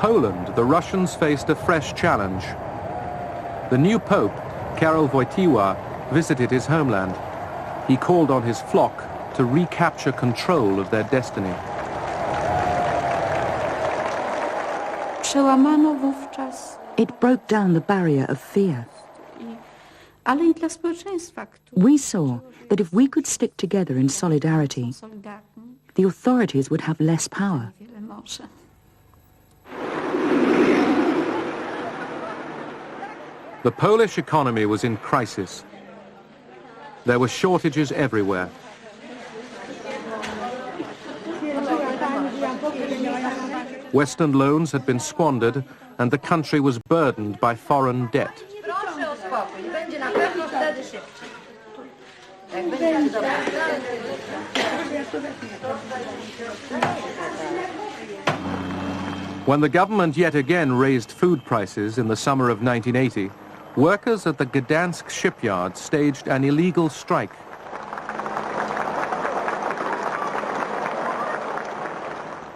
Poland, the Russians faced a fresh challenge. The new pope, Karol Wojtyła, visited his homeland. He called on his flock to recapture control of their destiny. Przełamano wówczas. It broke down the barrier of fear. Ale i dla społeczeństwa, We saw that if we could stick together in solidarity, the authorities would have less power. The Polish economy was in crisis. There were shortages everywhere. Western loans had been squandered and the country was burdened by foreign debt. When the government yet again raised food prices in the summer of 1980, workers at the Gdansk shipyard staged an illegal strike.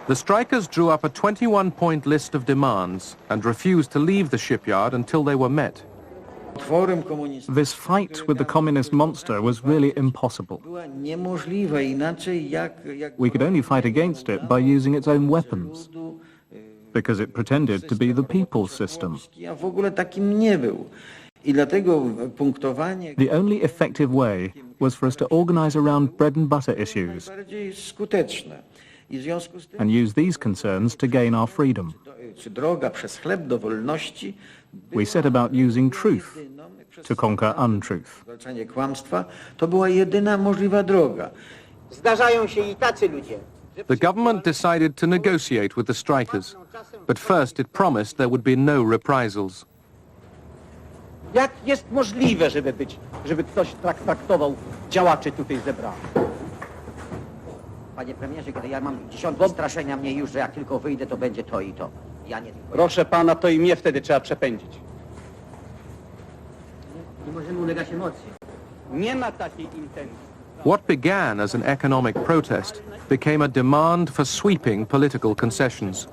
The strikers drew up a 21-point list of demands and refused to leave the shipyard until they were met. This fight with the communist monster was really impossible. We could only fight against it by using its own weapons, because it pretended to be the people's system. The only effective way was for us to organize around bread and butter issues and use these concerns to gain our freedom. We set about using truth to conquer untruth. The government decided to negotiate with the strikers, but first it promised there would be no reprisals. Jak jest możliwe, żeby ktoś traktował działaczy tutaj zebranych? Panie premierze, kiedy ja mam dziesiątki straszenia mnie już, że jak tylko wyjdę, to będzie to i to. Ja nie tylko. Proszę pana, to i mnie wtedy trzeba przepędzić. Nie możemy ulegać emocji. Nie ma takiej intencji. What began as an economic protest became a demand for sweeping political concessions.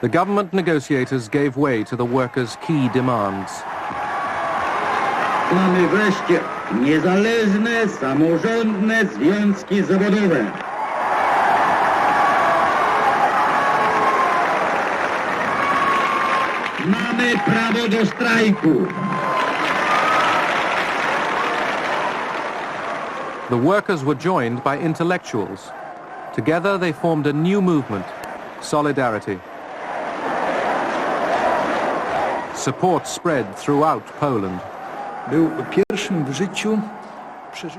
The government negotiators gave way to the workers' key demands. Mamy wreszcie niezależne, samorządne związki zawodowe. Mamy prawo do strajku. The workers were joined by intellectuals. Together they formed a new movement, Solidarity. Support spread throughout Poland.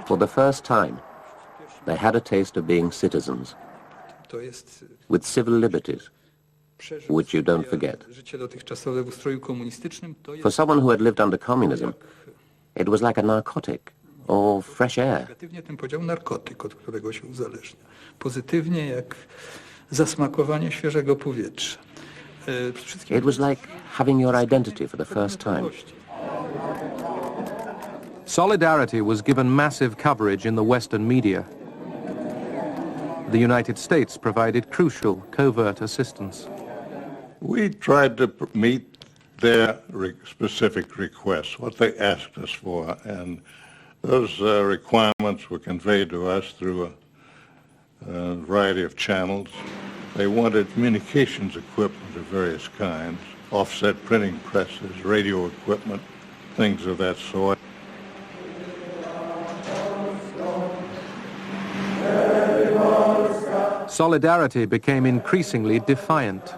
For the first time, they had a taste of being citizens, with civil liberties, which you don't forget. For someone who had lived under communism, it was like a narcotic or fresh air. It was like having your identity for the first time. Solidarity was given massive coverage in the Western media. The United States provided crucial covert assistance. We tried to meet their specific requests, what they asked us for, and those requirements were conveyed to us through a variety of channels. They wanted communications equipment of various kinds, offset printing presses, radio equipment, things of that sort. Solidarity became increasingly defiant.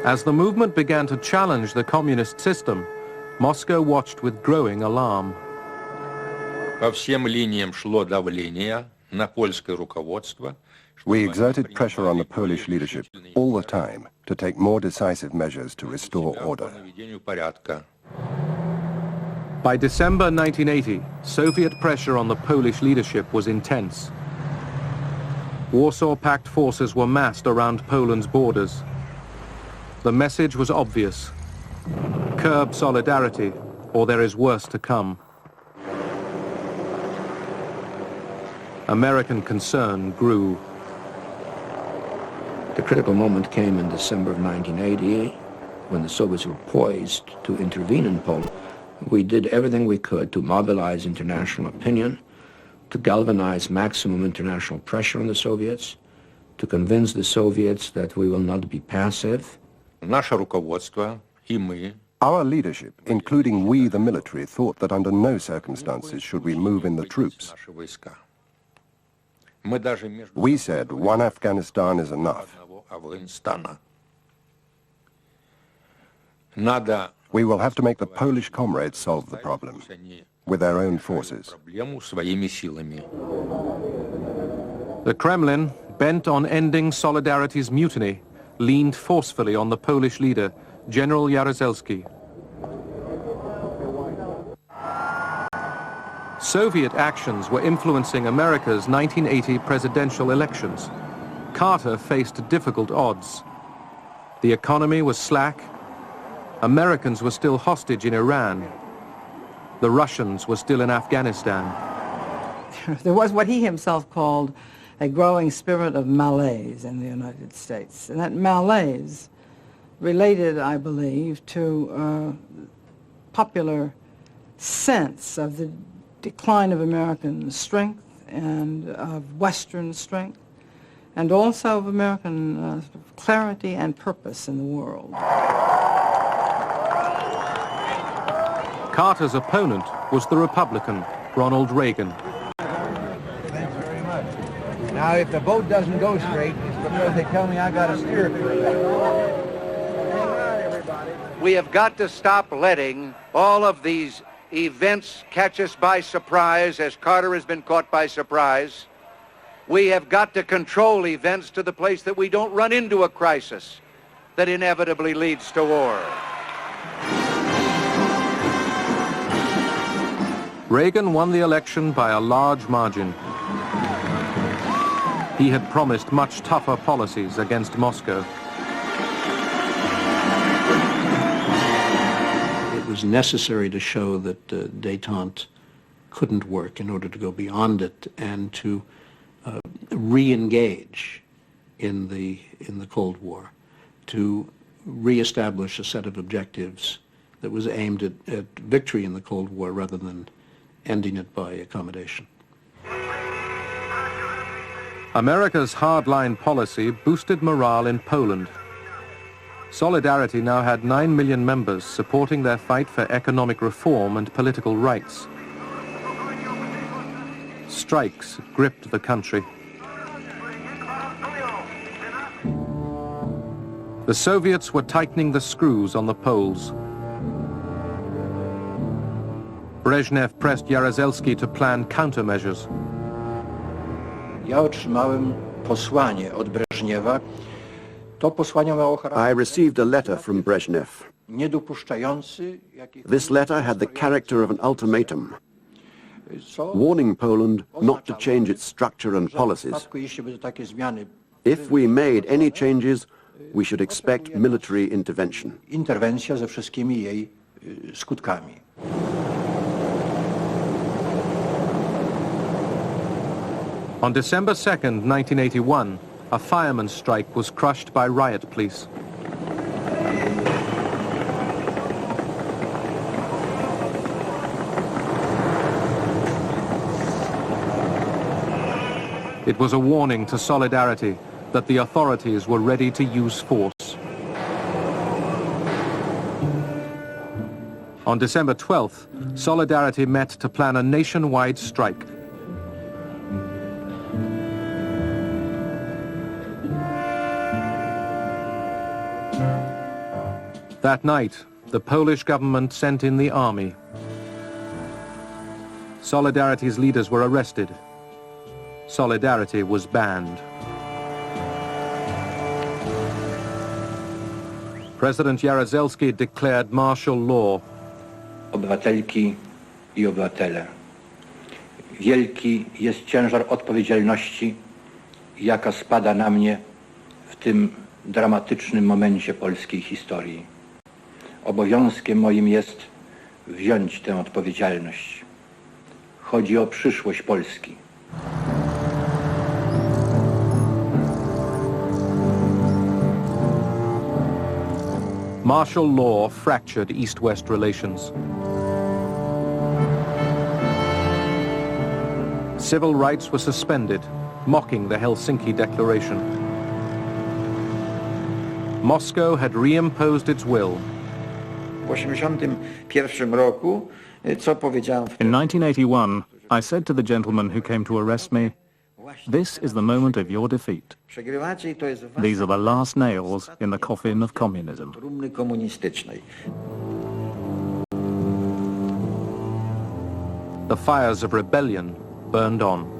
As the movement began to challenge the communist system, Moscow watched with growing alarm. По всем линиям шло давление на польское руководство. We exerted pressure on the Polish leadership all the time to take more decisive measures to restore order. By December 1980, Soviet pressure on the Polish leadership was intense. Warsaw Pact forces were massed around Poland's borders. The message was obvious. Curb solidarity, or there is worse to come. American concern grew. The critical moment came in December of 1980, when the Soviets were poised to intervene in Poland. We did everything we could to mobilize international opinion, to galvanize maximum international pressure on the Soviets, to convince the Soviets that we will not be passive. Наше руководство и мы Our leadership, including we the military, thought that under no circumstances should we move in the troops. наши войска. Мы даже между We said one Afghanistan is enough. одного Афганистана. Надо We will have to make the Polish comrades solve the problem with their own forces. проблему своими силами. The Kremlin, bent on ending Solidarity's mutiny, leaned forcefully on the Polish leader, General Jaruzelski. Soviet actions were influencing America's 1980 presidential elections. Carter faced difficult odds. The economy was slack. Americans were still hostage in Iran. The Russians were still in Afghanistan. There was what he himself called a growing spirit of malaise in the United States. And that malaise related, I believe, to popular sense of the decline of American strength and of Western strength, and also of American clarity and purpose in the world. Carter's opponent was the Republican, Ronald Reagan. Thanks very much. Now, if the boat doesn't go straight, it's because they tell me I got to steer it for that. Hang on, everybody. We have got to stop letting all of these events catch us by surprise, as Carter has been caught by surprise. We have got to control events to the place that we don't run into a crisis that inevitably leads to war. Reagan won the election by a large margin. He had promised much tougher policies against Moscow. It was necessary to show that détente couldn't work in order to go beyond it and to re-engage in the Cold War, to re-establish a set of objectives that was aimed at victory in the Cold War rather than ending it by accommodation. America's hardline policy boosted morale in Poland. Solidarity now had 9 million members supporting their fight for economic reform and political rights. Strikes gripped the country. The Soviets were tightening the screws on the Poles. Brezhnev pressed Jaruzelski to plan countermeasures. Ja otrzymałem posłanie od Breżniewa. To posłanie miało charakter I received a letter from Brezhnev. niedopuszczający This letter had the character of an ultimatum, warning Poland not to change its structure and policies. jeśli będą takie zmiany. If we made any changes, we should expect military intervention. Interwencja ze wszystkimi jej skutkami. On December 2nd, 1981, a fireman's strike was crushed by riot police. It was a warning to Solidarity that the authorities were ready to use force. On December 12th, Solidarity met to plan a nationwide strike. That night, the Polish government sent in the army. Solidarity's leaders were arrested. Solidarity was banned. President Jaruzelski declared martial law. Obywatelki i obywatele, wielki jest ciężar odpowiedzialności, jaka spada na mnie w tym dramatycznym momencie polskiej historii. Obowiązkiem moim jest wziąć tę odpowiedzialność. Chodzi o przyszłość Polski. Martial law fractured East-West relations. Civil rights were suspended, mocking the Helsinki Declaration. Moscow had reimposed its will. W 1981 roku, co powiedziałem wtedy? In 1981, I said to the gentleman who came to arrest me, "This is the moment of your defeat. Przegrywacie i to jest wasz These are the last nails in the coffin of communism." trumny komunistycznej. The fires of rebellion burned on.